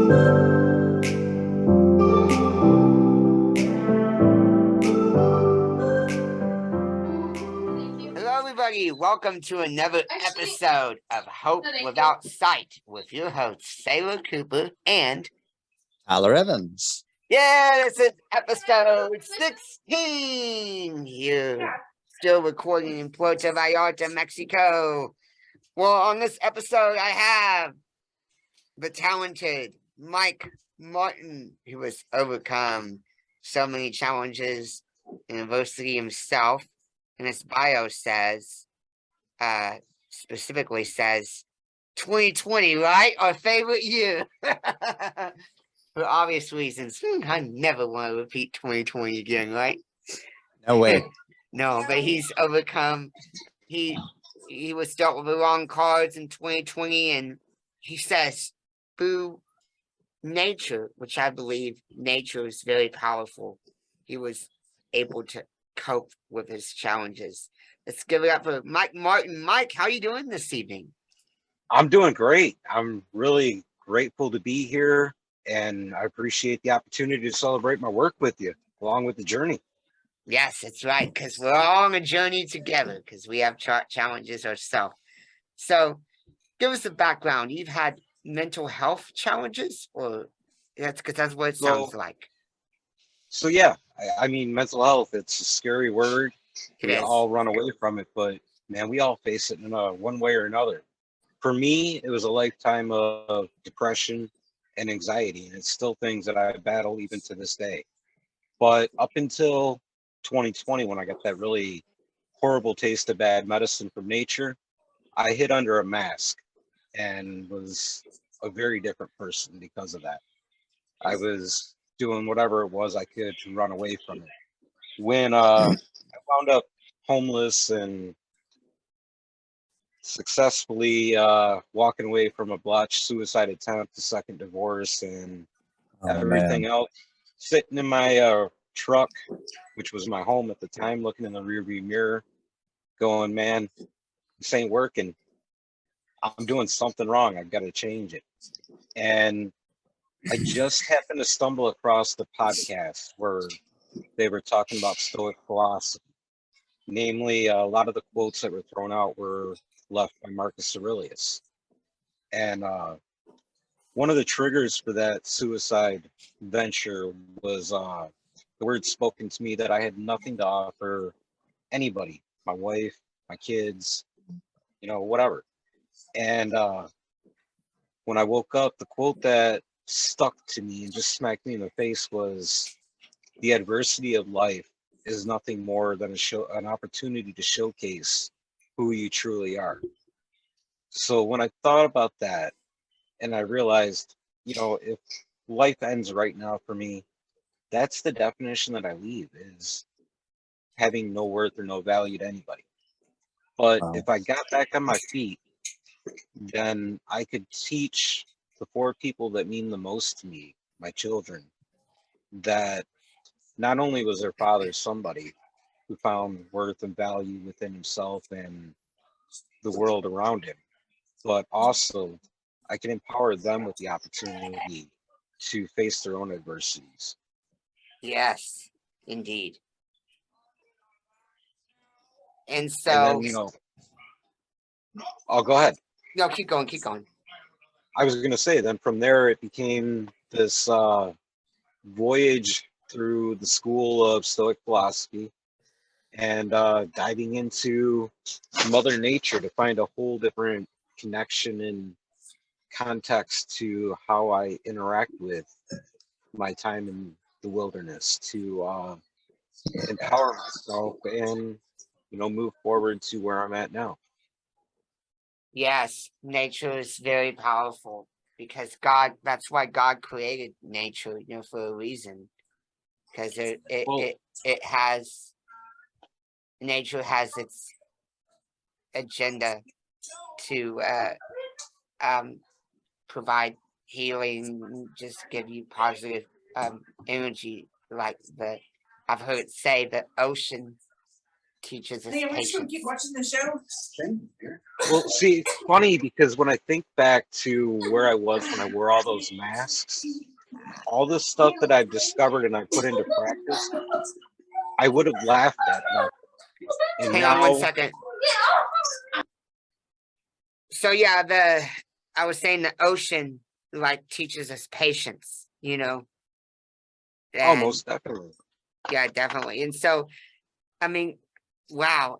Hello, everybody. Welcome to another episode of Hope Without Sight with your hosts, Sailor Cooper and Tyler Evans. yeah, this is episode 16 here. Still recording in Puerto Vallarta, Mexico. Well, on this episode, I have the talented Mike Martin, who has overcome so many challenges in adversity himself. And his bio says, specifically says 2020, right? Our favorite year. For obvious reasons. I never want to repeat 2020 again, right? No way. No, but he's overcome. He was dealt with the wrong cards in 2020, and he says through nature, which I believe nature is very powerful, he was able to cope with his challenges. Let's give it up for Mike Martin. Mike, how are you doing this evening? I'm doing great. I'm really grateful to be here, and I appreciate the opportunity to celebrate my work with you, along with the journey. Yes, that's right, because we're all on a journey together, because we have challenges ourselves. So give us a background. You've had mental health challenges, or that's because that's what it sounds like. So yeah, I mean, mental health, it's a scary word. It We is. all run away from it, but man, we all face it in one way or another. For me, it was a lifetime of depression and anxiety, and it's still things that I battle even to this day. But up until 2020, when I got that really horrible taste of bad medicine from nature, I hid under a mask and was a very different person because of that. I was doing whatever it was I could to run away from it. When I wound up homeless and successfully walking away from a botched suicide attempt, a second divorce, and everything else, sitting in my truck, which was my home at the time, looking in the rearview mirror, going, man, this ain't working. I'm doing something wrong. I've got to change it. And I just happened to stumble across the podcast where they were talking about Stoic philosophy. Namely, a lot of the quotes that were thrown out were left by Marcus Aurelius. And one of the triggers for that suicide venture was the words spoken to me that I had nothing to offer anybody, my wife, my kids, whatever. And when I woke up, the quote that stuck to me and just smacked me in the face was, the adversity of life is nothing more than an opportunity to showcase who you truly are. So when I thought about that, and I realized, if life ends right now for me, that's the definition that I leave, is having no worth or no value to anybody. But if I got back on my feet, then I could teach the four people that mean the most to me, my children, that not only was their father somebody who found worth and value within himself and the world around him, but also I can empower them with the opportunity to face their own adversities. Yes, indeed. And so, and then, I'll go ahead. No, keep going. I was going to say, then from there, it became this voyage through the school of Stoic philosophy and diving into Mother Nature to find a whole different connection and context to how I interact with my time in the wilderness, to empower myself and move forward to where I'm at now. Yes, nature is very powerful because that's why God created nature, for a reason. Because nature has its agenda to provide healing, just give you positive energy, like I've heard it say the ocean teaches us Hey, are we just gonna patience. keep watching the show? Well, see, it's funny because when I think back to where I was when I wore all those masks, all this stuff that I've discovered and I put into practice, I would have laughed at back then. And Hang on one now, second. So yeah, I was saying the ocean like teaches us patience, you know. And almost definitely. yeah, definitely. And so, I mean, wow,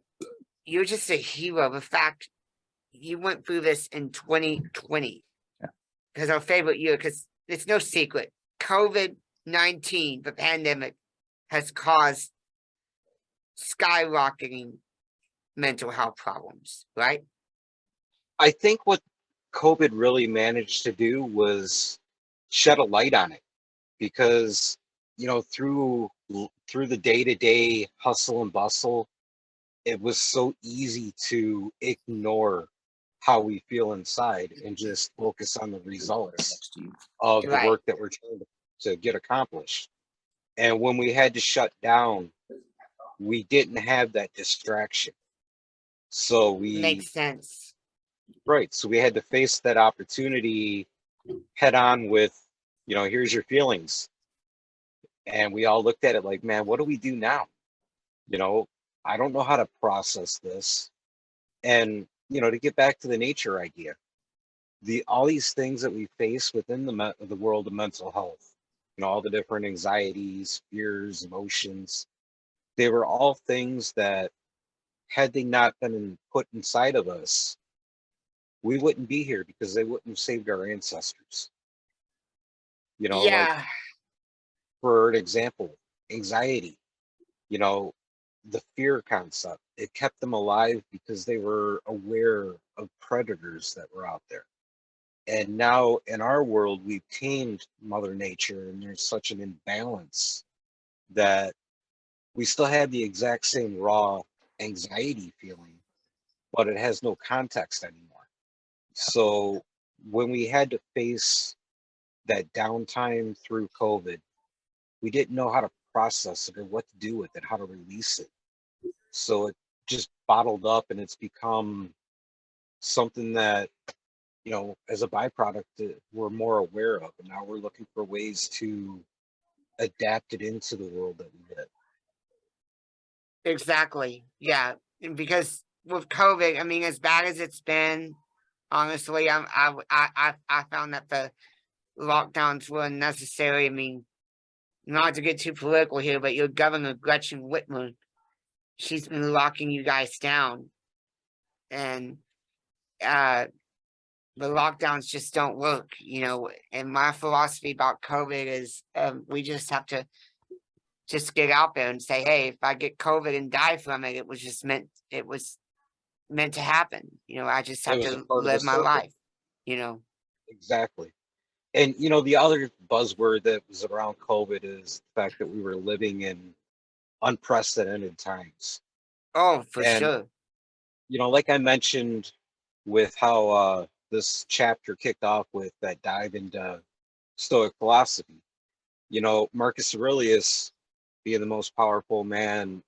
you're just a hero. The fact you went through this in 2020, Yeah. because our favorite year, because it's no secret, COVID-19, the pandemic, has caused skyrocketing mental health problems, right? I think what COVID really managed to do was shed a light on it because, you know, through the day-to-day hustle and bustle, it was so easy to ignore how we feel inside and just focus on the results of the Right. work that we're trying to get accomplished. And when we had to shut down, we didn't have that distraction. So Makes sense. so we had to face that opportunity head on with, you know, here's your feelings. And we all looked at it like, man, what do we do now? You know, I don't know how to process this. And, you know, to get back to the nature idea, all these things that we face within the world of mental health, you know, all the different anxieties, fears, emotions, they were all things that had they not been put inside of us, we wouldn't be here because they wouldn't have saved our ancestors. You know, like Yeah. for an example, anxiety, you know, the fear concept, it kept them alive because they were aware of predators that were out there. And now in our world, we've tamed Mother Nature, and there's such an imbalance that we still have the exact same raw anxiety feeling, but it has no context anymore. So when we had to face that downtime through COVID, we didn't know how to process it or what to do with it, how to release it. So it just bottled up and it's become something that, you know, as a byproduct that we're more aware of. And now we're looking for ways to adapt it into the world that we live. Exactly. Yeah. And because with COVID, I mean, as bad as it's been, honestly, I found that the lockdowns were unnecessary. I mean, not to get too political here, but your governor, Gretchen Whitmer, she's been locking you guys down. And the lockdowns just don't work, you know. And my philosophy about COVID is we just have to just get out there and say, hey, if I get COVID and die from it, it was meant to happen. You know, I just It have was a to part of the live my circle. life, you know. Exactly. And, you know, the other buzzword that was around COVID is the fact that we were living in unprecedented times. Oh, for And, sure. you know, like I mentioned with how this chapter kicked off with that dive into Stoic philosophy, you know, Marcus Aurelius being the most powerful man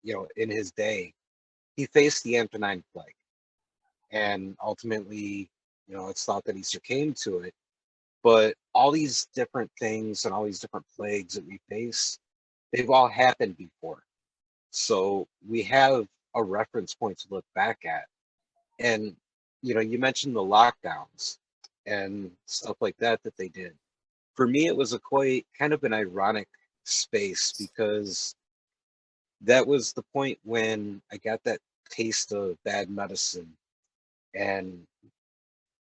you know, in his day, he faced the Antonine Plague. And ultimately, you know, it's thought that he succumbed to it. But all these different things and all these different plagues that we face, they've all happened before. So we have a reference point to look back at. And, you know, you mentioned the lockdowns and stuff like that they did. For me, it was a quite kind of an ironic space because that was the point when I got that taste of bad medicine. And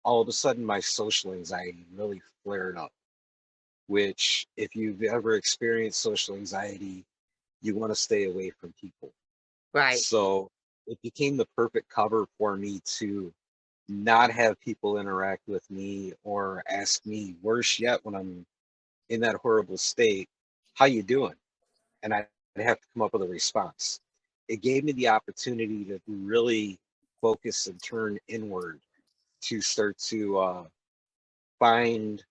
all of a sudden, my social anxiety really flared up, which, if you've ever experienced social anxiety, you want to stay away from people. Right. So it became the perfect cover for me to not have people interact with me or ask me, worse yet, when I'm in that horrible state, how you doing? And I'd have to come up with a response. It gave me the opportunity to really focus and turn inward to start to find,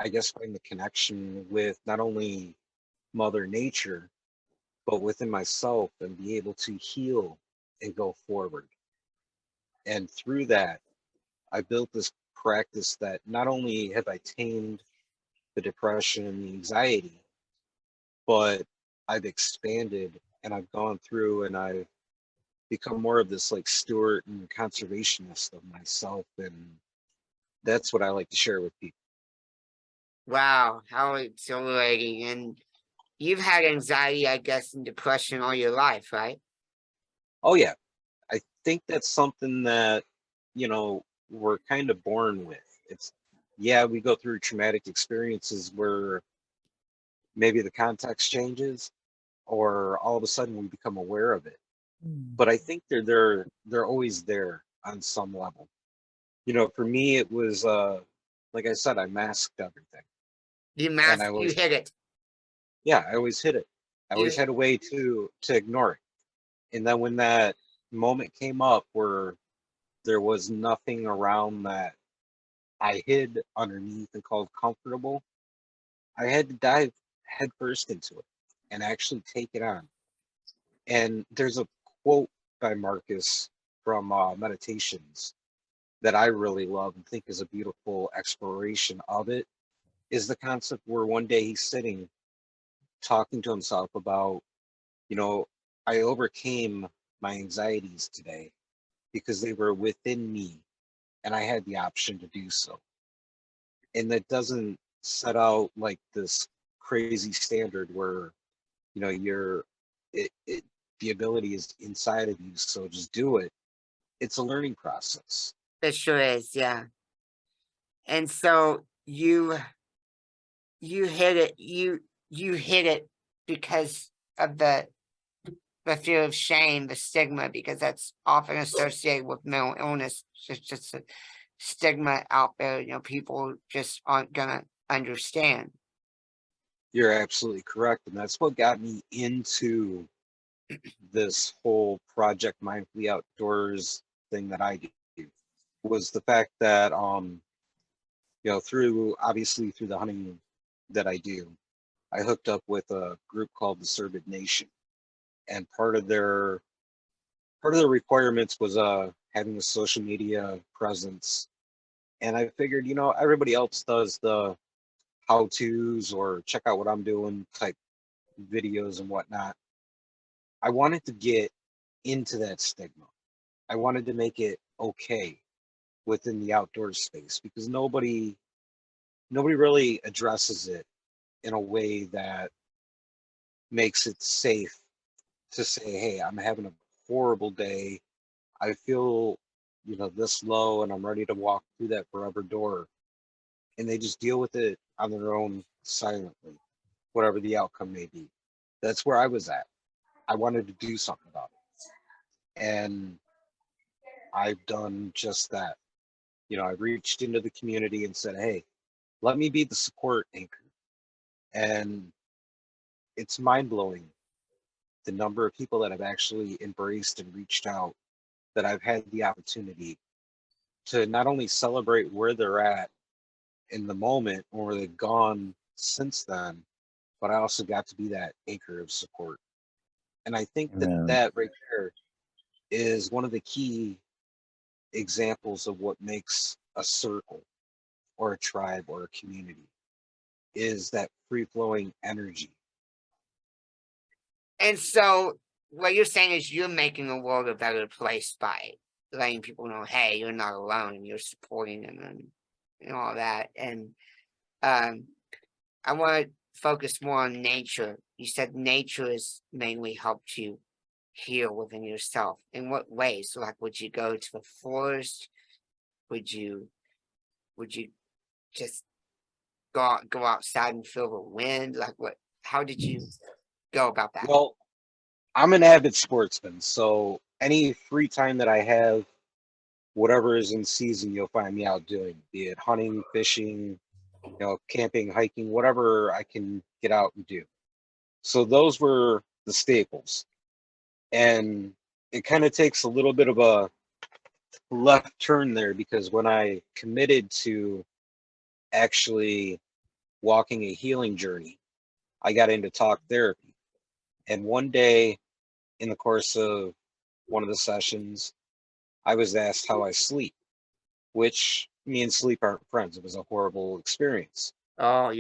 I guess, find the connection with not only Mother Nature, but within myself, and be able to heal and go forward. And through that, I built this practice that not only have I tamed the depression and the anxiety, but I've expanded and I've gone through and I've become more of this like steward and conservationist of myself. And that's what I like to share with people. Wow, how exhilarating. And you've had anxiety, I guess, and depression all your life, right? Oh, yeah. I think that's something that, we're kind of born with. It's, yeah, we go through traumatic experiences where maybe the context changes or all of a sudden we become aware of it. But I think they're always there on some level. For me, it was like I said, I masked everything, You and mask, you hit it. I always hid it. I You always had a way to ignore it. And then when that moment came up where there was nothing around that I hid underneath and called comfortable, I had to dive headfirst into it and actually take it on. And there's a quote by Marcus from Meditations that I really love and think is a beautiful exploration of it, is the concept where one day he's sitting talking to himself about, you know, I overcame my anxieties today because they were within me and I had the option to do so. And that doesn't set out like this crazy standard where, you're, it the ability is inside of you, so just do it. It's a learning process. It sure is, yeah. And so you hit it, you hit it because of the fear of shame, the stigma, because that's often associated with mental illness. It's just a stigma out there, people just aren't gonna understand. You're absolutely correct. And that's what got me into this whole Project Mindfully Outdoors thing that I do, was the fact that through the hunting that I do, I hooked up with a group called the Servid Nation. And part of the requirements was having a social media presence. And I figured, everybody else does the how-tos or check out what I'm doing type videos and whatnot. I wanted to get into that stigma. I wanted to make it okay within the outdoor space because nobody really addresses it in a way that makes it safe to say, hey, I'm having a horrible day. I feel, this low and I'm ready to walk through that forever door. And they just deal with it on their own silently, whatever the outcome may be. That's where I was at. I wanted to do something about it. And I've done just that. I reached into the community and said, hey, let me be the support anchor. And it's mind blowing the number of people that have actually embraced and reached out, that I've had the opportunity to not only celebrate where they're at in the moment or where they've gone since then, but I also got to be that anchor of support. And I think that Amen. that right there is one of the key examples of what makes a circle or a tribe or a community, is that free flowing energy. And so what you're saying is you're making the world a better place by letting people know, hey, you're not alone and you're supporting them and all that. And I want to focus more on nature. You said nature has mainly helped you heal within yourself. In what ways? So like, would you go to the forest? Would you just go outside and feel the wind? Like what, how did you go about that? Well, I'm an avid sportsman, so any free time that I have, whatever is in season, you'll find me out doing, be it hunting, fishing, camping, hiking, whatever I can get out and do. So those were the staples. And it kind of takes a little bit of a left turn there, because when I committed to actually walking a healing journey, I got into talk therapy. And one day in the course of one of the sessions, I was asked how I sleep, which me and sleep aren't friends. It was a horrible experience. Oh,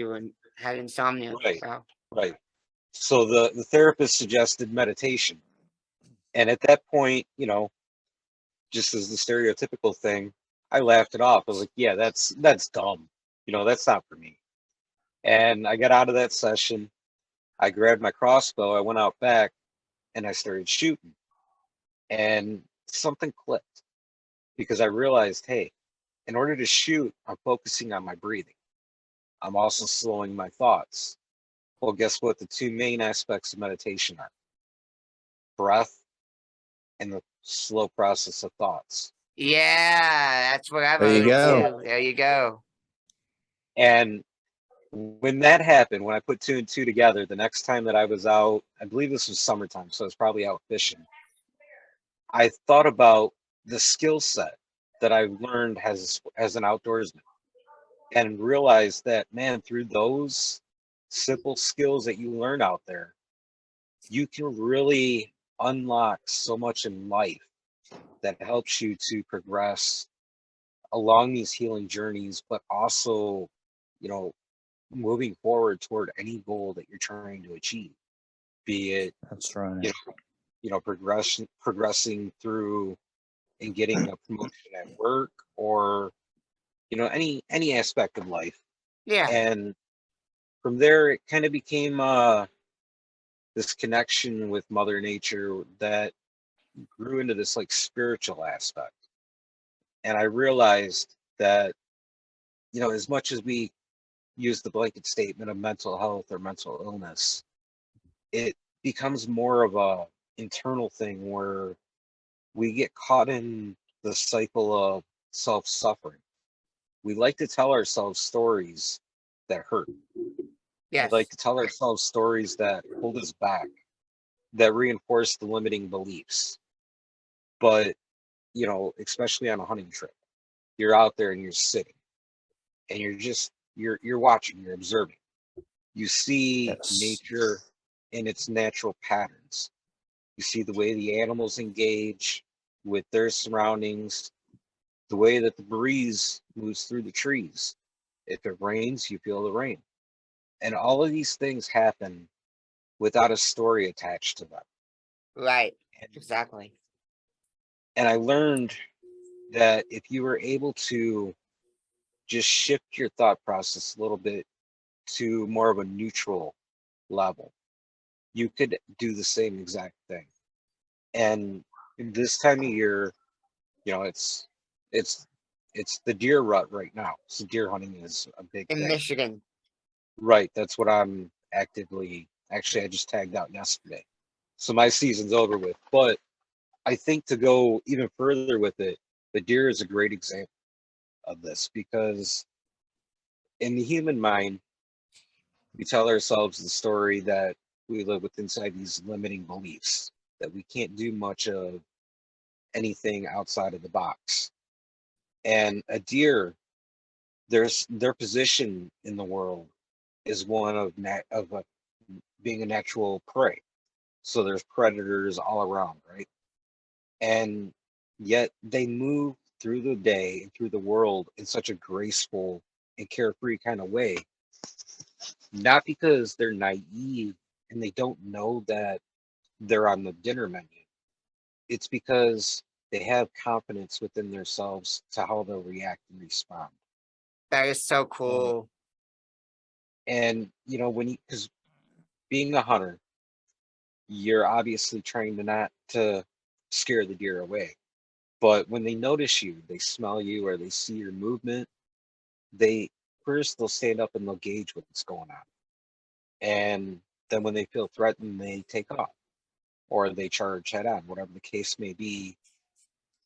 had insomnia. Right, Wow. right. So the therapist suggested meditation. And at that point, just as the stereotypical thing, I laughed it off. I was like, yeah, that's dumb. That's not for me. And I got out of that session. I grabbed my crossbow, I went out back, and I started shooting. And something clicked because I realized, hey, in order to shoot, I'm focusing on my breathing. I'm also slowing my thoughts. Well, guess what? The two main aspects of meditation are breath and the slow process of thoughts. Yeah, that's what I've There you heard go. too. There you go. And when that happened, when I put two and two together, the next time that I was out, I believe this was summertime, so I was probably out fishing. I thought about the skill set that I learned as an outdoorsman and realized that, man, through those simple skills that you learn out there, you can really unlock so much in life that helps you to progress along these healing journeys, but also, you know, moving forward toward any goal that you're trying to achieve, be it, That's right. progressing through and getting a promotion at work, or any aspect of life. Yeah. And from there it kind of became this connection with Mother Nature that grew into this like spiritual aspect. And I realized that, as much as we use the blanket statement of mental health or mental illness, it becomes more of a internal thing where we get caught in the cycle of self-suffering. We like to tell ourselves stories that hurt. We like Yes. to tell ourselves stories that hold us back, that reinforce the limiting beliefs. But, especially on a hunting trip, you're out there and you're sitting and you're watching, you're observing. You see Yes. nature in its natural patterns. You see the way the animals engage with their surroundings, the way that the breeze moves through the trees. If it rains, you feel the rain. And all of these things happen without a story attached to them. Right. And, Exactly. and I learned that if you were able to just shift your thought process a little bit to more of a neutral level, you could do the same exact thing. And this time of year, it's it's it's the deer rut right now. So deer hunting is a big In thing. Michigan. Right, that's what I'm actually I just tagged out yesterday. So my season's over with. But I think to go even further with it, the deer is a great example of this because in the human mind, we tell ourselves the story that we live with inside these limiting beliefs, that we can't do much of anything outside of the box. And a deer, their position in the world is one of being a natural prey. So there's predators all around, right? And yet they move through the day and through the world in such a graceful and carefree kind of way, not because they're naive and they don't know that they're on the dinner menu. It's because they have confidence within themselves to how they'll react and respond. That is so Uh, cool. and because being a hunter, you're obviously trying to not to scare the deer away. But when they notice you, they smell you or they see your movement, they first they'll stand up and they'll gauge what's going on. And then when they feel threatened, they take off or they charge head on, whatever the case may be.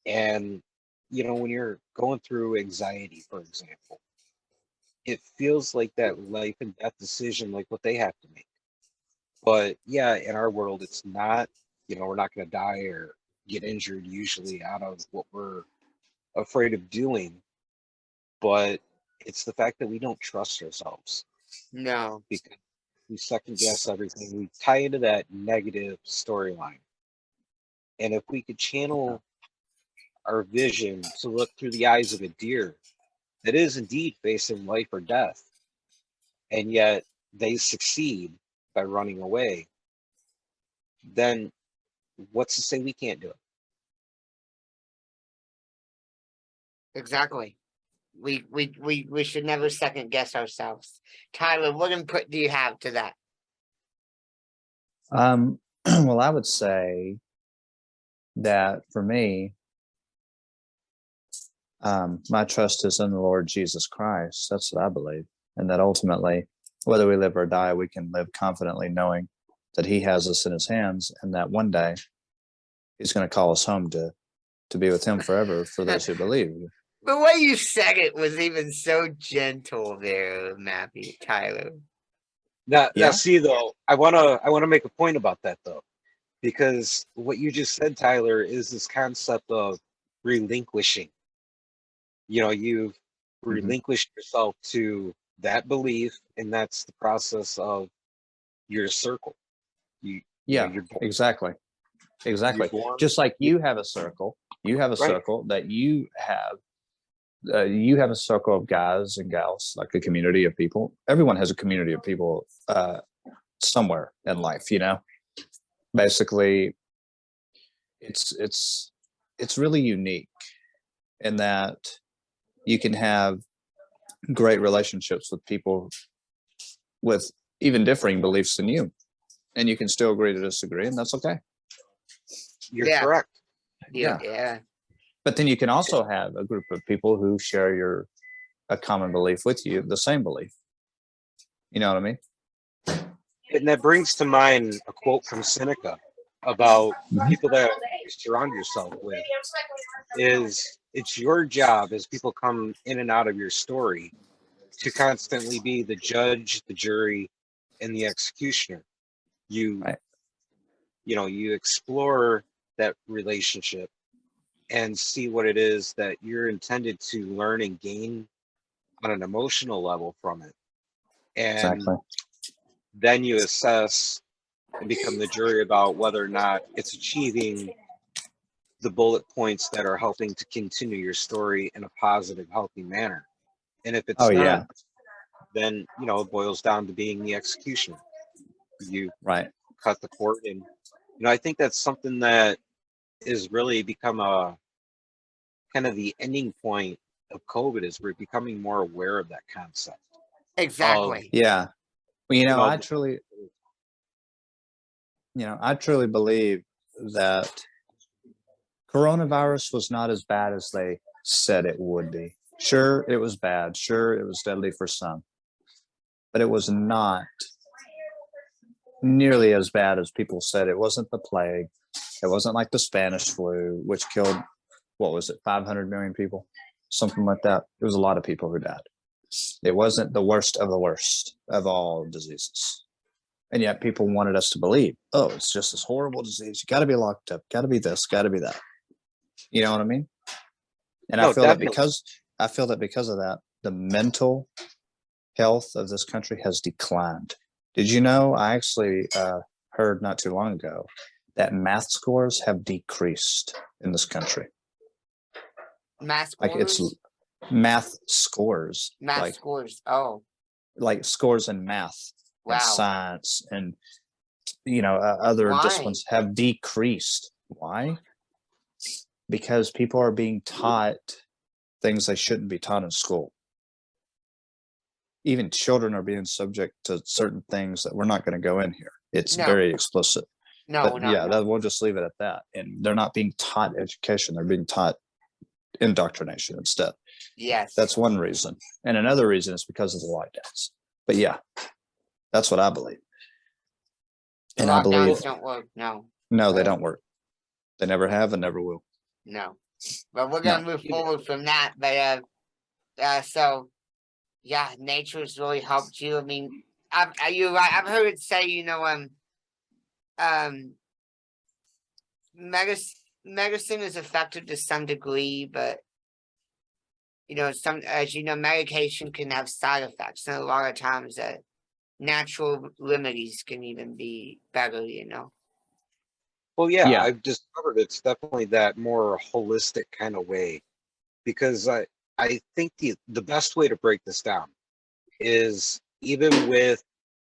And when you're going through anxiety, for example, it feels like that life and death decision, like what they have to make. But yeah, in our world, it's not, we're not going to die or get injured usually out of what we're afraid of doing. But it's the fact that we don't trust ourselves No. we second guess everything. We tie into that negative storyline. And if we could channel our vision to look through the eyes of a deer that is indeed facing life or death, and yet they succeed by running away, then what's to say we can't do it? Exactly. We should never second guess ourselves. Tyler, what input do you have to that? Well, I would say that for me, my trust is in the Lord Jesus Christ. That's what I believe. And that ultimately, whether we live or die, we can live confidently knowing that he has us in his hands, and that one day he's going to call us home to be with him forever for those who believe. The way you said it was even so gentle there, Matthew, Tyler. Now, Yeah. see though, I wanna make a point about that though, because what you just said, Tyler, is this concept of relinquishing. You know, you've relinquished yourself to that belief, and that's the process of your circle. You Yeah, know, you're born, exactly. Exactly. you're born, Just like you have a circle, right. circle that you have a circle of guys and gals, like a community of people. Everyone has a community of people somewhere in life, you know. Basically, it's really unique in that you can have great relationships with people with even differing beliefs than you, and you can still agree to disagree, and that's okay. You're Yeah. correct. Yeah. But then you can also have a group of people who share a common belief with you, the same belief. You know what I mean? And that brings to mind a quote from Seneca about people that you surround yourself with. Is it's your job as people come in and out of your story to constantly be the judge, the jury, and the executioner. You Right. you know, you explore that relationship and see what it is that you're intended to learn and gain on an emotional level from it. And Exactly. then you assess and become the jury about whether or not it's achieving the bullet points that are helping to continue your story in a positive, healthy manner. And if it's Oh not, yeah. then you know it boils down to being the executioner. You Right. cut the cord, and you know I think that's something that is really become a kind of the ending point of COVID, is we're becoming more aware of that concept of, Exactly. Yeah. Well, you know, I truly believe that coronavirus was not as bad as they said it would be. Sure, it was bad. Sure, it was deadly for some, but it was not nearly as bad as people said. It wasn't the plague. It wasn't like the Spanish flu, which killed, what was it, 500 million people? Something like that. It was a lot of people who died. It wasn't the worst of all diseases. And yet people wanted us to believe, oh, it's just this horrible disease. You got to be locked up, got to be this, got to be that. You know what I mean? And no, I feel that definitely. because of that, the mental health of this country has declined. Did you know? I actually heard not too long ago that math scores have decreased in this country. Math Like it's scores? math scores, Math scores. Oh, like scores in math and wow. science and other Why? disciplines have decreased. Why? Because people are being taught things they shouldn't be taught in school. Even children are being subject to certain things that we're not going to go in here. It's No. very explicit. No, But no, no. we'll just leave it at that. And they're not being taught education. They're being taught indoctrination instead. Yes. That's one reason. And another reason is because of the lockdowns. But yeah, that's what I believe. And I believe Lockdowns don't work. No, no, they don't work. They never have and never will. no. But we're No. gonna move forward from that. But so yeah, nature's really helped you. I mean, you're right. I've heard it say, medicine is effective to some degree, but medication can have side effects, and a lot of times that natural remedies can even be better, you know. Well, yeah, Yeah, I've discovered it's definitely that more holistic kind of way, because I think the best way to break this down is, even with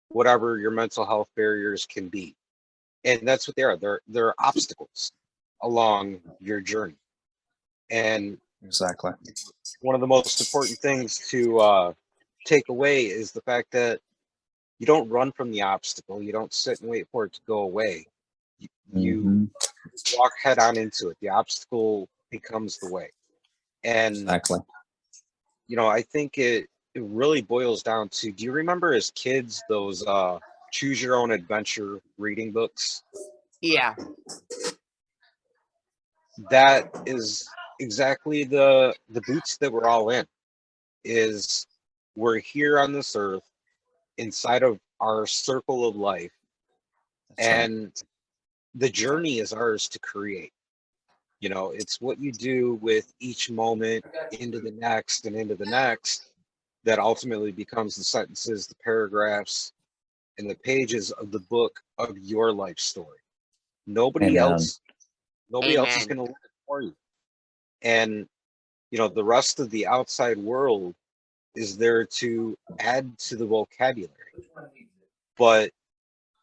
whatever your mental health barriers can be, and that's what they are. They're obstacles along your journey. And exactly. one of the most important things to take away is the fact that you don't run from the obstacle. You don't sit and wait for it to go away. You Hmm. walk head on into it. The obstacle becomes the way. And, Exactly. I think it really boils down to, do you remember as kids those choose your own adventure reading books? Yeah, That is exactly the boots that we're all in. Is we're here on this earth inside of our circle of life, That's right. and the journey is ours to create. It's what you do with each moment into the next and into the next that ultimately becomes the sentences, the paragraphs, and the pages of the book of your life story. Nobody Amen. else, nobody else is amen. going to live it for you. And the rest of the outside world is there to add to the vocabulary, but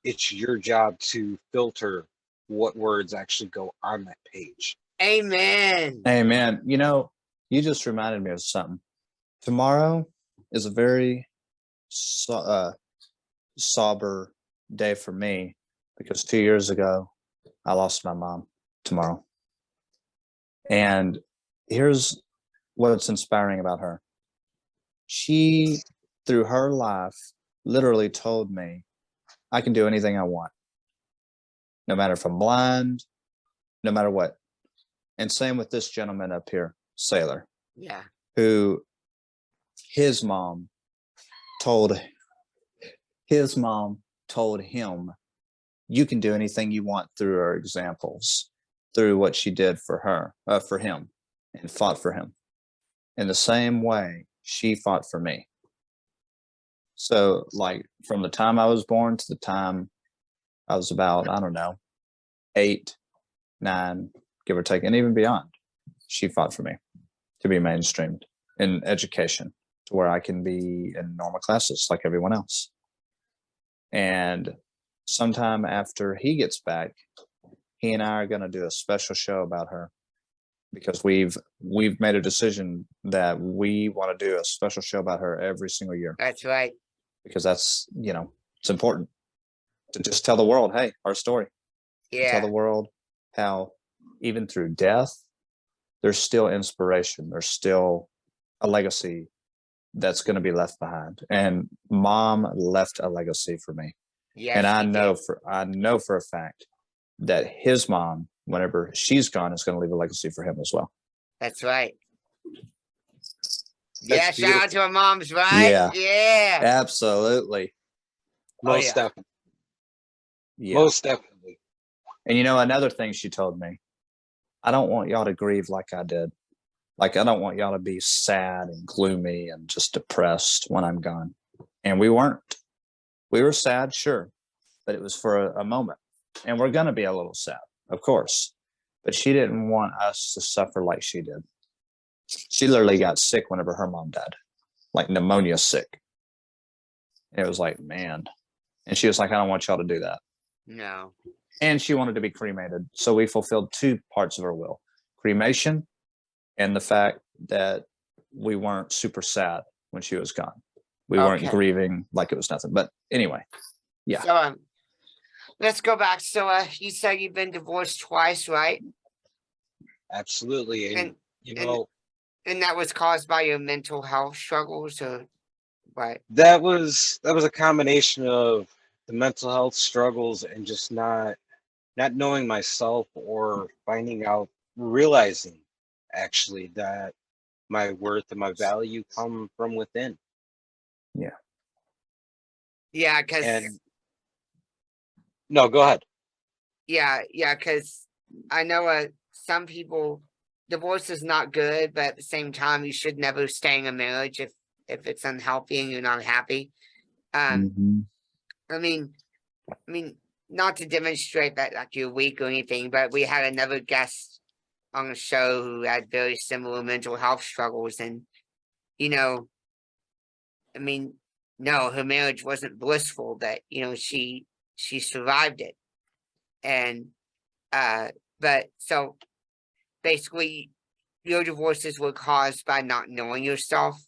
it's your job to filter what words actually go on that page. Amen. Amen. You just reminded me of something. Tomorrow is a very sober day for me because 2 years ago I lost my mom tomorrow. And here's what's inspiring about her. She, through her life, literally told me I can do anything I want, no matter if I'm blind, no matter what. And same with this gentleman up here, Sailor, Yeah. who his mom told his mom told him, you can do anything you want, through her examples, through what she did for him, and fought for him. In the same way, she fought for me. So, like, from the time I was born to the time I was about, I don't know, 8, 9, give or take, and even beyond, she fought for me to be mainstreamed in education, to where I can be in normal classes like everyone else. And sometime after he gets back, he and I are going to do a special show about her, because we've made a decision that we want to do a special show about her every single year, That's right. because that's, it's important to just tell the world, hey, our story. To tell the Yeah. world how, even through death, there's still inspiration, there's still a legacy that's going to be left behind. And mom left a legacy for me. And Yes, I he know did. for a fact that his mom, whenever she's gone, is going to leave a legacy for him as well. That's right. That's Yeah, shout out beautiful. to our moms, right? Yeah, Yeah. absolutely. Oh Most yeah. definitely. Yeah. Most definitely. And another thing she told me, I don't want y'all to grieve like I did. Like, I don't want y'all to be sad and gloomy and just depressed when I'm gone. And we weren't. We were sad, sure, but it was for a moment. And we're going to be a little sad, of course. But she didn't want us to suffer like she did. She literally got sick whenever her mom died, like pneumonia sick. And it was like, man. And she was like, I don't want y'all to do that. No. And she wanted to be cremated. So we fulfilled 2 parts of her will: cremation, and the fact that we weren't super sad when she was gone. We weren't Okay. grieving like it was nothing. But anyway, yeah. So let's go back. So you said you've been divorced twice, right? Absolutely. And, you And know, and that was caused by your mental health struggles, or what? that was a combination of the mental health struggles and just not knowing myself, or realizing actually that my worth and my value come from within. Yeah. Yeah, because And no, go ahead. yeah, because I know some people, divorce is not good, but at the same time, you should never stay in a marriage if it's unhealthy and you're not happy. Mm-hmm. I mean, not to demonstrate that like you're weak or anything, but we had another guest on the show who had very similar mental health struggles, and you know, I mean, no, her marriage wasn't blissful, but she survived it. And but so basically your divorces were caused by not knowing yourself,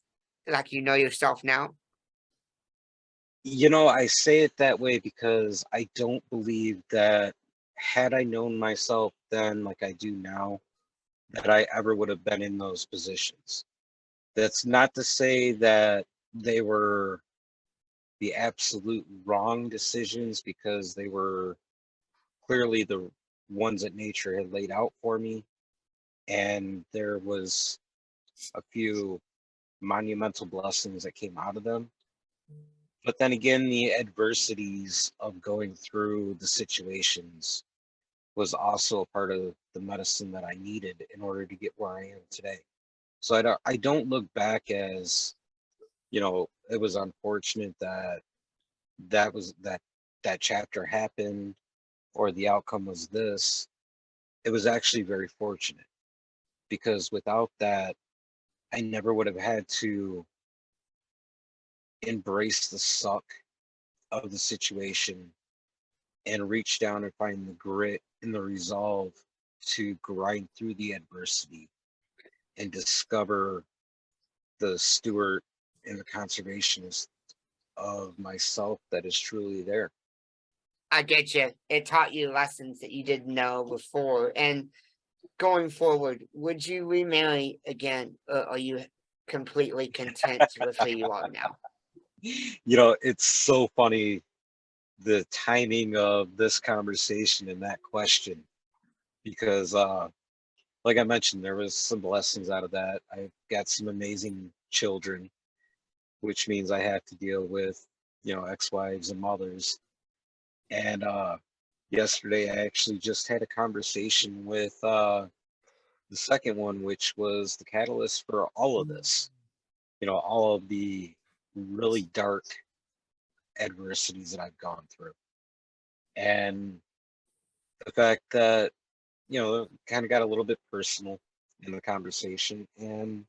like you know yourself now. I say it that way because I don't believe that had I known myself then like I do now, that I ever would have been in those positions. That's not to say that they were the absolute wrong decisions, because they were clearly the ones that nature had laid out for me. And there was a few monumental blessings that came out of them. But then again, the adversities of going through the situations was also a part of the medicine that I needed in order to get where I am today. So I don't look back as, it was unfortunate that that chapter happened, or the outcome was this. It was actually very fortunate, because without that, I never would have had to embrace the suck of the situation and reach down and find the grit and the resolve to grind through the adversity and discover the steward and the conservationist of myself that is truly there. I get you. It taught you lessons that you didn't know before. And going forward, would you remarry again, or are you completely content with who you are now? It's so funny, the timing of this conversation and that question, because like I mentioned, there was some blessings out of that. I've got some amazing children, which means I have to deal with, ex-wives and mothers. And yesterday I actually just had a conversation with the second one, which was the catalyst for all of this. All of the really dark adversities that I've gone through. And the fact that, kind of got a little bit personal in the conversation. And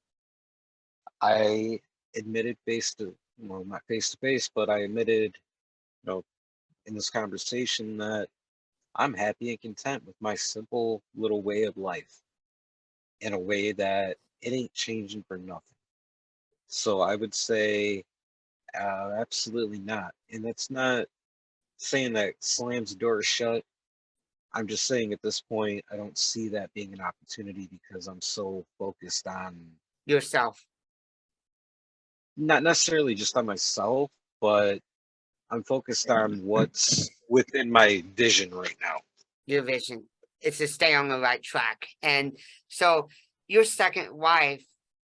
I admitted not face to face, but I admitted, in this conversation, that I'm happy and content with my simple little way of life, in a way that it ain't changing for nothing. So I would say, absolutely not. And that's not saying that slams the door shut. I'm just saying at this point, I don't see that being an opportunity, because I'm so focused on Yourself, not necessarily just on myself, but I'm focused on what's within my vision right now. your vision. It's to stay on the right track. And so your second wife,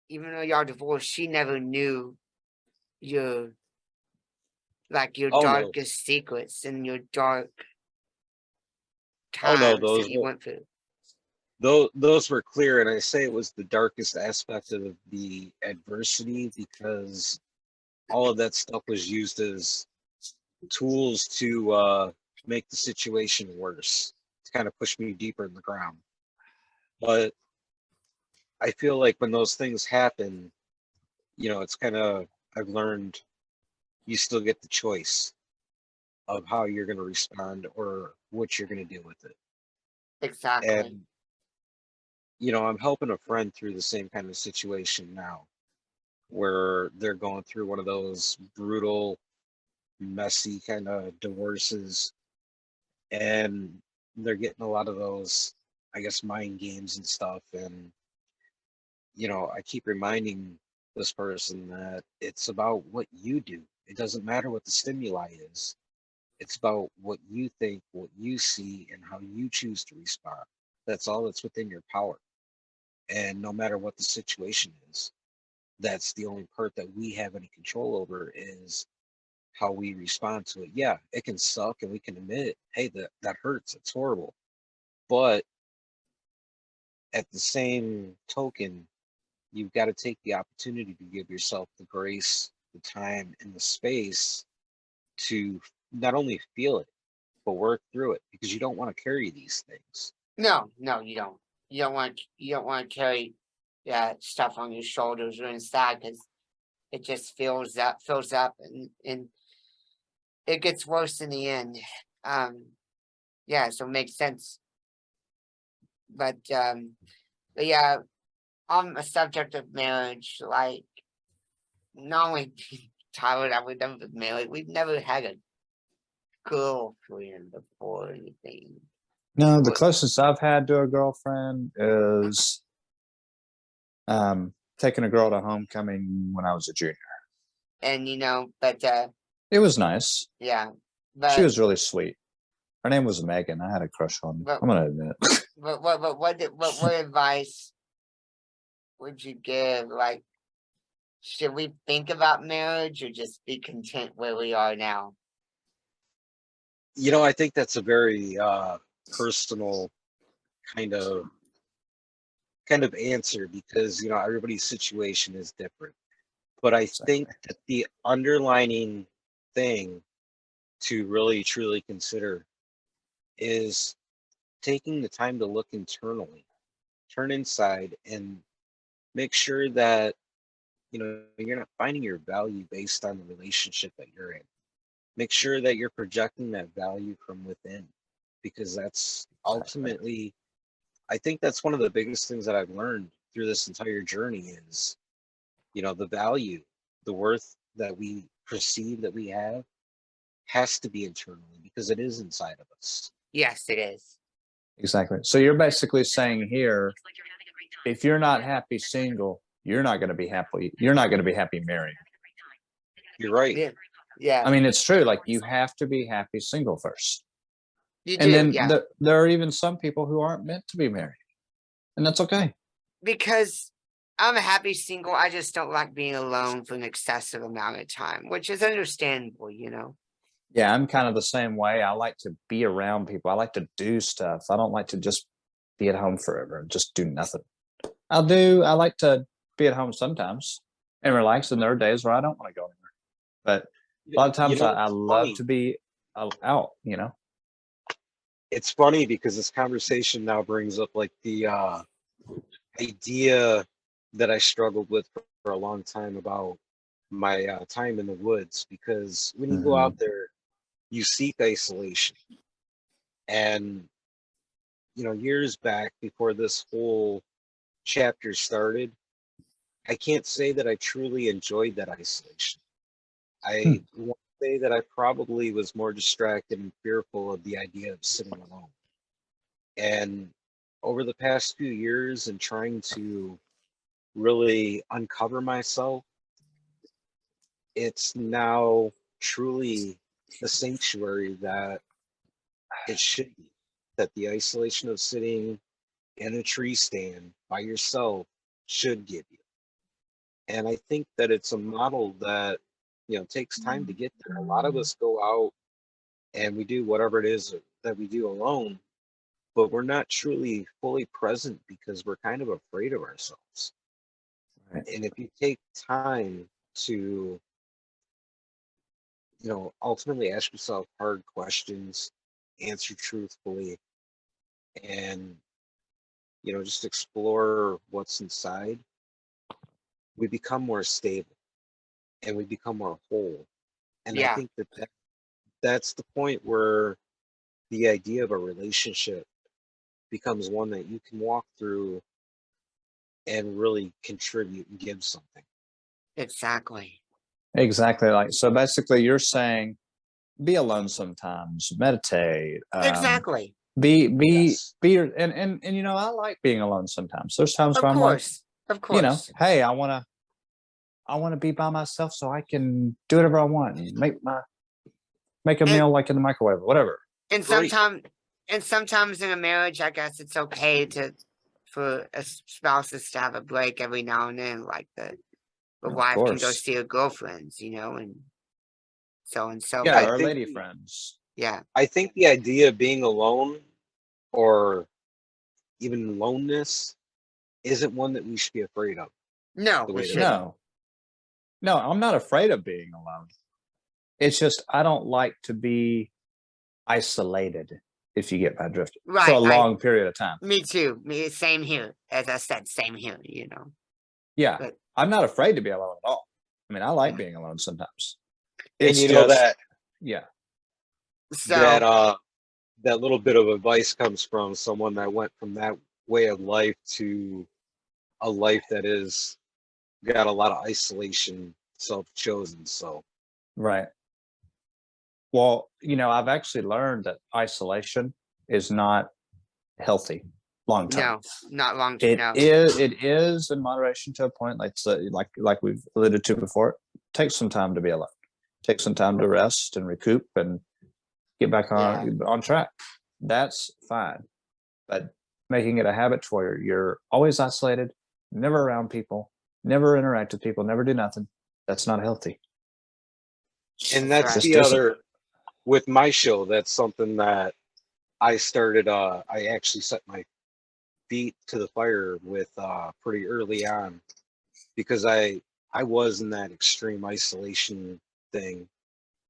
even though y'all divorced, she never knew your your Oh no, darkest secrets and your dark oh no, times that you went through. those were clear, and I say it was the darkest aspect of the adversity, because all of that stuff was used as tools to make the situation worse, to kind of push me deeper in the ground. But I feel like when those things happen, it's kind of, I've learned, you still get the choice of how you're going to respond or what you're going to do with it. Exactly. And, I'm helping a friend through the same kind of situation now, where they're going through one of those brutal, messy kind of divorces, and they're getting a lot of those, I guess, mind games and stuff. And, I keep reminding this person that it's about what you do. It doesn't matter what the stimuli is. It's about what you think, what you see, and how you choose to respond. That's all that's within your power. And no matter what the situation is, that's the only part that we have any control over, is how we respond to it. Yeah, it can suck, and we can admit, hey, that hurts. It's horrible. But at the same token, you've got to take the opportunity to give yourself the grace, the time, and the space to not only feel it, but work through it because you don't want to carry these things. No, you don't. You don't want to carry that stuff on your shoulders or inside because it just fills up and it gets worse in the end. Yeah, so it makes sense. But yeah, on the subject of marriage, like not only Tyler and I, we've never been married, we've never had a girlfriend before or anything. No, the closest I've had to a girlfriend is taking a girl to homecoming when I was a junior. And but It was nice. yeah, She but was really sweet. Her name was Megan. I had a crush on her. But- I'm gonna admit. but what advice would you give? Like, should we think about marriage or just be content where we are now? I think that's a very personal kind of answer because everybody's situation is different. But I think that the underlining thing to really truly consider is taking the time to look internally, turn inside, and make sure that you're not finding your value based on the relationship that you're in. Make sure that you're projecting that value from within, because that's ultimately, I think that's one of the biggest things that I've learned through this entire journey is, the value, the worth that we perceive that we have has to be internally because it is inside of us. Yes, it is. Exactly. So you're basically saying here, if you're not happy single, you're not going to be happy. You're not going to be happy married. You're right. Yeah. I mean, it's true. Like you have to be happy single first. You And do, then yeah. there are even some people who aren't meant to be married. And that's okay. Because I'm a happy single. I just don't like being alone for an excessive amount of time, which is understandable, Yeah, I'm kind of the same way. I like to be around people. I like to do stuff. I don't like to just be at home forever and just do nothing. I like to be at home sometimes and relax. And there are days where I don't want to go anywhere. But a lot of times I love to be out, It's funny because this conversation now brings up like the idea that I struggled with for a long time about my time in the woods, because when you go out there, you seek isolation. And, years back before this whole chapter started, I can't say that I truly enjoyed that isolation. I want to say that I probably was more distracted and fearful of the idea of sitting alone. And over the past few years and trying to really uncover myself, it's now truly the sanctuary that it should be, that the isolation of sitting in a tree stand by yourself should give you. And I think that it's a model that, takes time to get there. A lot of us go out and we do whatever it is that we do alone, but we're not truly fully present because we're kind of afraid of ourselves. Right. And if you take time to, ultimately ask yourself hard questions, answer truthfully, and, just explore what's inside, we become more stable and we become more whole. And I Yeah. think that's the point where the idea of a relationship becomes one that you can walk through and really contribute and give something. Exactly. Exactly. Like, so basically you're saying be alone sometimes, meditate. Exactly. Yes. Be your, and I like being alone sometimes. There's times Of where I'm like, course. Of course. hey, I want to be by myself so I can do whatever I want and make a meal like in the microwave or whatever. And Great. sometimes in a marriage, I guess it's okay for spouses to have a break every now and then, like the Of wife can go course. see her girlfriends, and so. Yeah, I our think lady friends. Yeah. I think the idea of being alone or even loneness isn't one that we should be afraid of. No, The we way that shouldn't. No, I'm not afraid of being alone. It's just I don't like to be isolated, if you get my drift, for Right, a long period of time. me too. Same here. As I said, same here. Yeah, But I'm not afraid to be alone at all. I mean, I like yeah. being alone sometimes. And It's you know just, that yeah, that So that little bit of advice comes from someone that went from that way of life to a life that is got a lot of isolation, self-chosen. So right. Well, I've actually learned that isolation is not healthy long term. no, not long term. It No. is it is in moderation to a point, like we've alluded to before. Take some time to be alone. Take some time to rest and recoup and get back Yeah. on track. That's fine. But making it a habit where you're always isolated, never around people, never interact with people, never do nothing, that's not healthy. and That's that's right. Just the isn't. other with my show, that's something that I started I actually set my feet to the fire with pretty early on, because I was in that extreme isolation thing,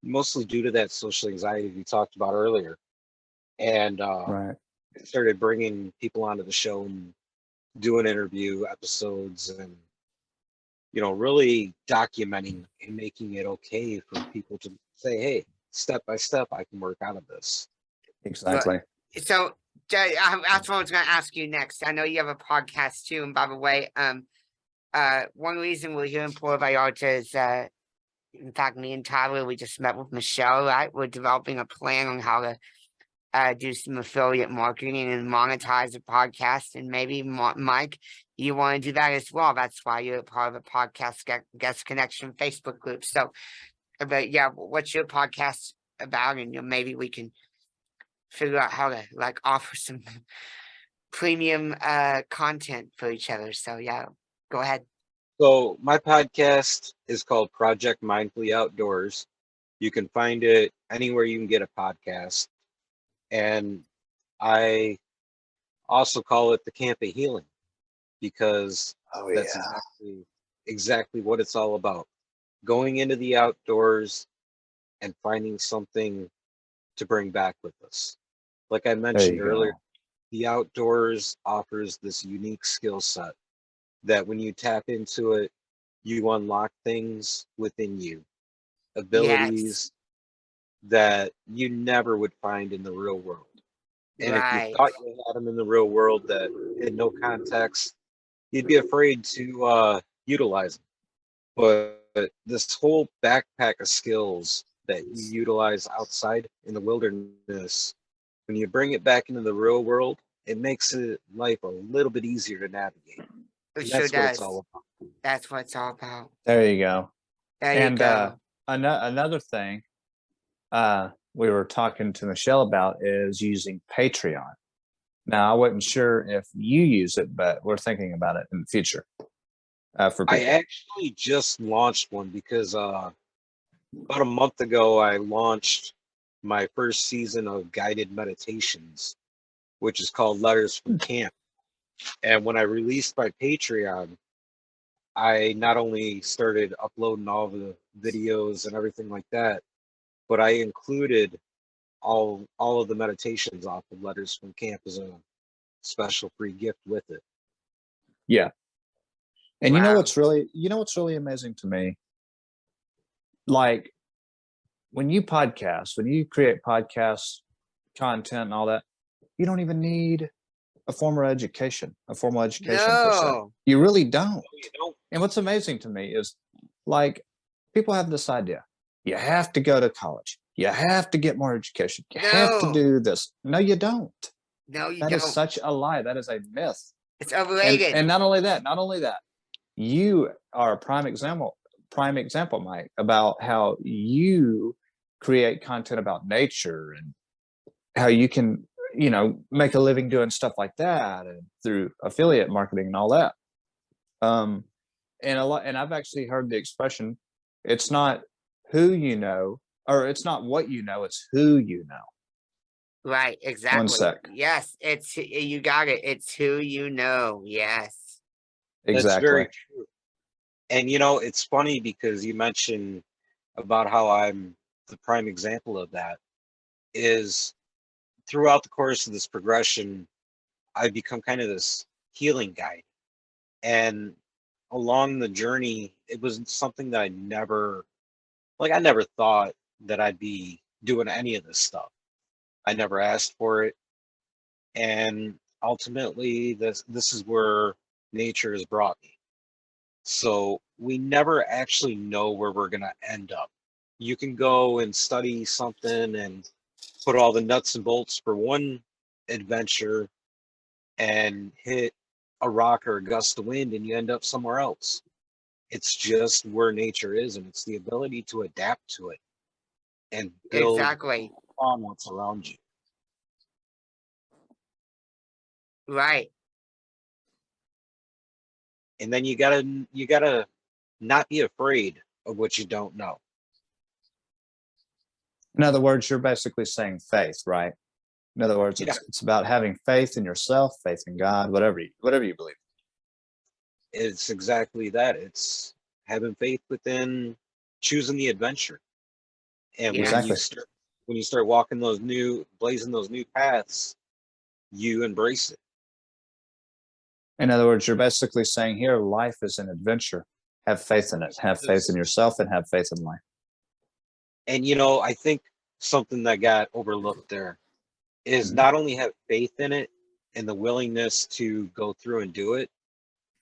mostly due to that social anxiety we talked about earlier. And Right. I started bringing people onto the show and doing interview episodes, and really documenting and making it okay for people to say, hey, step by step, I can work out of this. But Exactly. so that's what I was going to ask you next. I know you have a podcast too, and by the way, one reason we're here in Puerto Vallarta is, in fact, me and Tyler, we just met with Michelle. Right, we're developing a plan on how to do some affiliate marketing and monetize the podcast, and maybe Mike, you want to do that as well. That's why you're a part of the podcast guest connection Facebook group. So, but yeah, what's your podcast about? And maybe we can figure out how to offer some premium content for each other. So yeah, go ahead. So my podcast is called Project Mindfully Outdoors. You can find it anywhere you can get a podcast. And I also call it the Camp of Healing, because Oh that's yeah. exactly what it's all about. Going into the outdoors and finding something to bring back with us. Like I There mentioned you earlier, go. the outdoors offers this unique skill set that when you tap into it, you unlock things within you, Yes, abilities that you never would find in the real world. And if you right. thought you had them in the real world that had no context, you'd be afraid to utilize them. But this whole backpack of skills that you utilize outside in the wilderness, when you bring it back into the real world, it makes life a little bit easier to navigate. It And sure that's what it's does. all about. That's what it's all about. There you go. There you And go. another thing we were talking to Michelle about is using Patreon. Now, I wasn't sure if you use it, but we're thinking about it in the future for I people. actually just launched one because about a month ago, I launched my first season of guided meditations, which is called Letters from Camp. And when I released my Patreon, I not only started uploading all the videos and everything like that, but I included all of the meditations off of Letters from Camp as a special free gift with it. Yeah. And Wow. you know what's really amazing to me? Like when you create podcast content and all that, you don't even need a formal education per se. No. You really don't. You know, And what's amazing to me is like people have this idea. You have to go to college. You have to get more education. You have to No. do this. No, you don't. No, you That is don't. such a lie. That is a myth. It's And overrated. not only that, you are a prime example, Mike, about how you create content about nature and how you can, make a living doing stuff like that and through affiliate marketing and all that. And I've actually heard the expression, it's not who you know, or it's not what you know, it's who you know. Right, One exactly. sec. Yes, you got it. It's who you know. Yes. that's Exactly. very true. And it's funny because you mentioned about how I'm the prime example of that is throughout the course of this progression, I become kind of this healing guide. And along the journey, it was something that I never thought that I'd be doing any of this stuff. I never asked for it. And ultimately, this is where nature has brought me. So we never actually know where we're going to end up. You can go and study something and put all the nuts and bolts for one adventure and hit a rock or a gust of wind and you end up somewhere else. It's just where nature is, and it's the ability to adapt to it and build Exactly. on what's around you. Right. And then you gotta not be afraid of what you don't know. In other words, you're basically saying faith, right? In other words, Yeah. it's about having faith in yourself, faith in God, whatever you believe. It's exactly that. It's having faith within choosing the adventure. And Yeah. Exactly. when you start blazing those new paths, you embrace it. In other words, you're basically saying here, life is an adventure. Have faith in it. Have faith in yourself and have faith in life. And I think something that got overlooked there is Mhm. not only have faith in it and the willingness to go through and do it,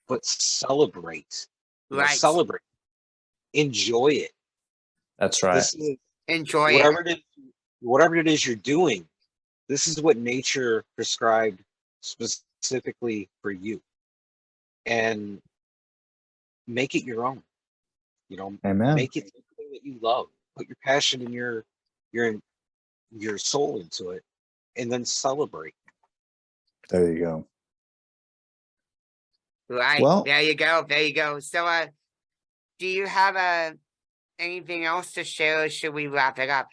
but celebrate. Right. Celebrate. Enjoy it. That's right. This is Enjoy it. whatever it is you're doing. This is what nature prescribed specifically for you. And make it your own. Amen. Make it something that you love. Put your passion and your soul into it, and then celebrate. There you go. Right. Well, There you go. There you go. So, do you have anything else to share, or should we wrap it up?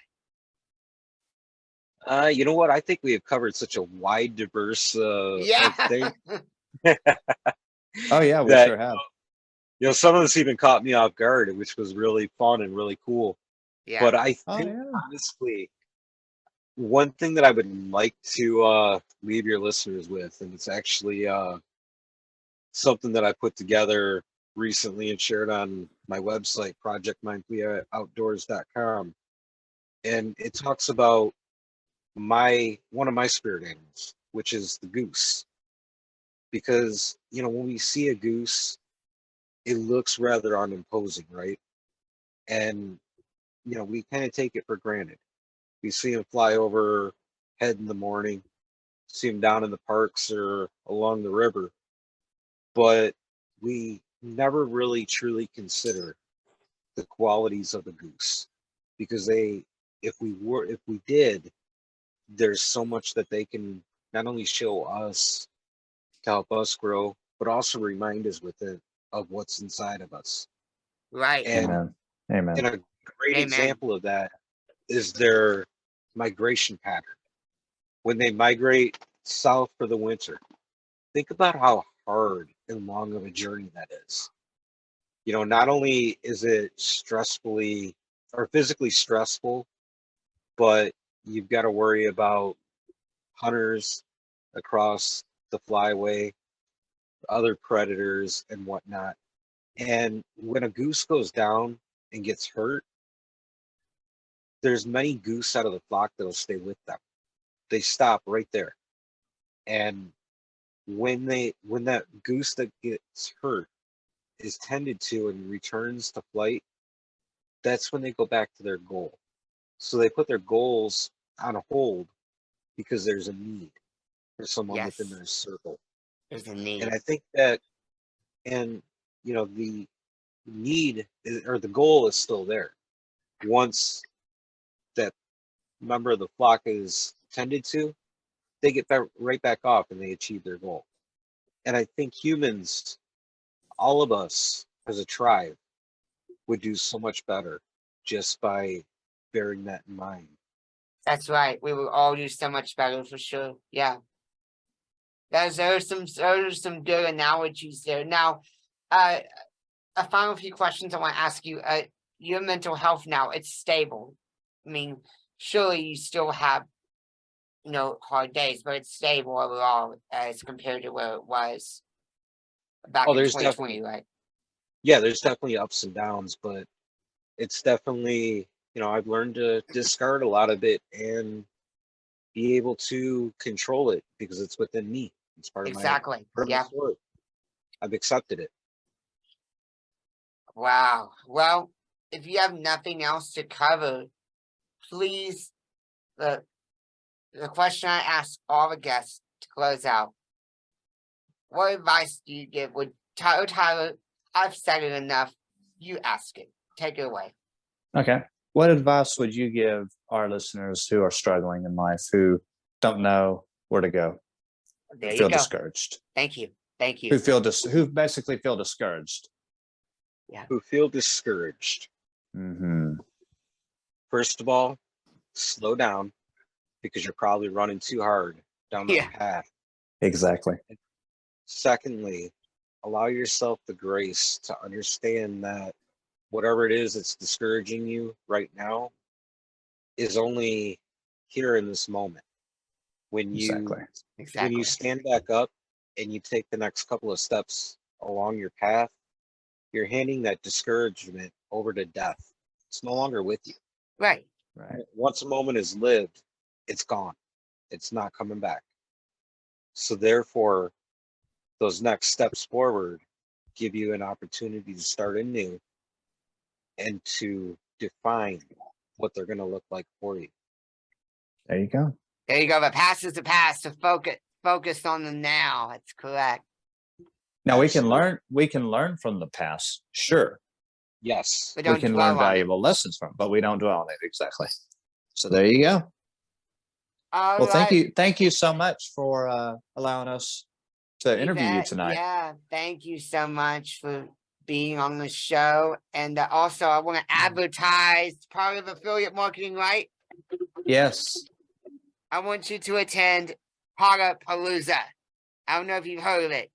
You know what? I think we have covered such a wide, diverse Yeah. thing oh yeah, we that sure have. some of this even caught me off guard, which was really fun and really cool. Yeah. But I Oh think yeah. honestly, one thing that I would like to leave your listeners with, and it's actually something that I put together recently and shared on my website, projectmindfulloutdoors.com. And it talks about one of my spirit animals, which is the goose. Because, when we see a goose, it looks rather unimposing, right? And, we kind of take it for granted. We see them fly overhead in the morning, see them down in the parks or along the river, but we never really truly consider the qualities of a goose, because if we did, there's so much that they can not only show us to help us grow, but also remind us of what's inside of us. Right. And Amen. Amen. a great Amen. example of that is their migration pattern. When they migrate south for the winter, think about how hard and long of a journey that is. Not only is it stressfully or physically stressful, but you've got to worry about hunters across the flyway, other predators and whatnot. And when a goose goes down and gets hurt, there's many goose out of the flock that'll stay with them. They stop right there. And when that goose that gets hurt is tended to and returns to flight, that's when they go back to their goal. So they put their goals on hold because there's a need for someone Yes. within their circle. There's a need. And I think that, and the need or the goal is still there. Once that member of the flock is tended to, they get right back off and they achieve their goal. And I think humans, all of us as a tribe, would do so much better just by bearing that in mind. That's right. We will all do so much better for sure. Yeah. Those are some good analogies there. Now, a final few questions I want to ask you. Your mental health now, it's stable. I mean, surely you still have, hard days, but it's stable overall as compared to where it was back Oh, in there's 2020, definitely, right? yeah, there's definitely ups and downs, but it's definitely, I've learned to discard a lot of it and be able to control it because it's within me. It's Exactly. part of my Yeah. story. I've accepted it. Wow. Well, if you have nothing else to cover, please, the question I ask all the guests to close out. What advice do you give? Would Tyler, I've said it enough. You ask it. Take it away. Okay. What advice would you give our listeners who are struggling in life, who don't know where to go, There you feel go. discouraged, Thank you. Thank you. who basically feel discouraged? Who feel discouraged. Mm-hmm. First of all, slow down because you're probably running too hard down that path. Exactly. Secondly, allow yourself the grace to understand that whatever it is that's discouraging you right now is only here in this moment. When you stand back up and you take the next couple of steps along your path, you're handing that discouragement over to death. It's no longer with you. Right. Once a moment is lived, it's gone. It's not coming back. So therefore, those next steps forward give you an opportunity to start anew and to define what they're going to look like for you. There you go. There you go. The past is the past. So focus on the now. That's correct. Now we can learn from the past, sure. Yes. But We can learn valuable lessons from it, but we don't dwell on it. Exactly. So there you go. All well, right. thank you so much for allowing us to interview you tonight. Yeah, thank you so much for being on the show. And also, I want to advertise part of affiliate marketing, right? Yes. I want you to attend Palooza. I don't know if you've heard of it.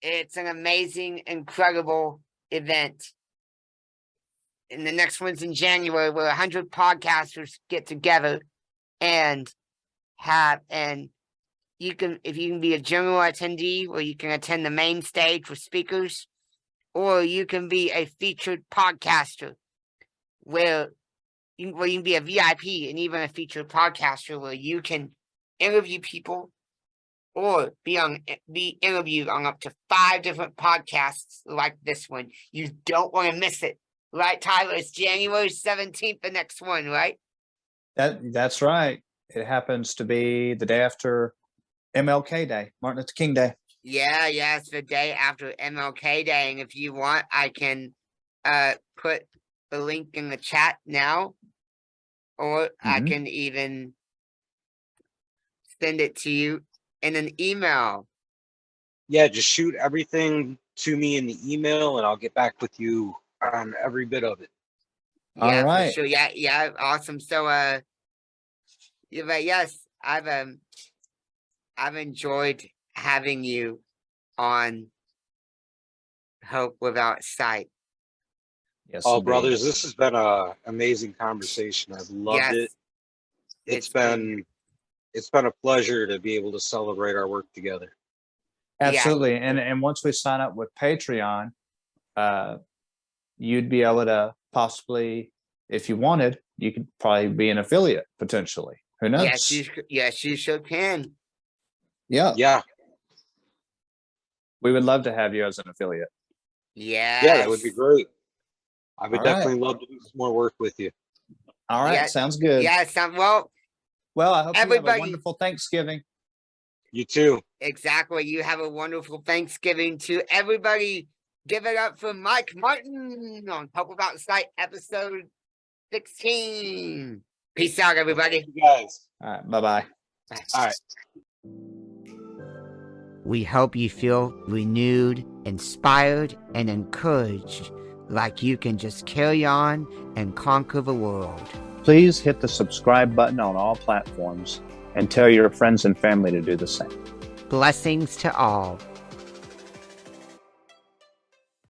It's an amazing, incredible event. And the next one's in January, where 100 podcasters get together and you can be a general attendee, or you can attend the main stage with speakers, or you can be a featured podcaster where you can be a VIP and even a featured podcaster where you can interview people or be interviewed on up to 5 different podcasts like this one. You don't want to miss it. Right, Tyler? It's January 17th, the next one, right? That's right. It happens to be the day after MLK Day, Martin Luther King Day. Yeah, it's the day after MLK Day. And if you want, I can put the link in the chat now, or I can even send it to you in an email. Yeah, just shoot everything to me in the email and I'll get back with you on every bit of it. Yeah, all right. for sure. Yeah, awesome. So but yes, I've enjoyed having you on Hope Without Sight. Yes. Oh, indeed. brothers, this has been an amazing conversation. I've loved it. It's been a pleasure to be able to celebrate our work together. Absolutely. Yeah. And once we sign up with Patreon, you'd be able to possibly, if you wanted, you could probably be an affiliate potentially. Who knows? Yes, you sure can. Yeah. We would love to have you as an affiliate. Yeah, that would be great. I would definitely love to do some more work with you. All right, sounds good. Yeah, well, I hope you have a wonderful Thanksgiving. You too. Exactly. You have a wonderful Thanksgiving too. Everybody, give it up for Mike Martin on Hope Without Sight, episode 16. Peace out, everybody. Thank you guys. All right, bye-bye. All right. We hope you feel renewed, inspired, and encouraged, like you can just carry on and conquer the world. Please hit the subscribe button on all platforms and tell your friends and family to do the same. Blessings to all.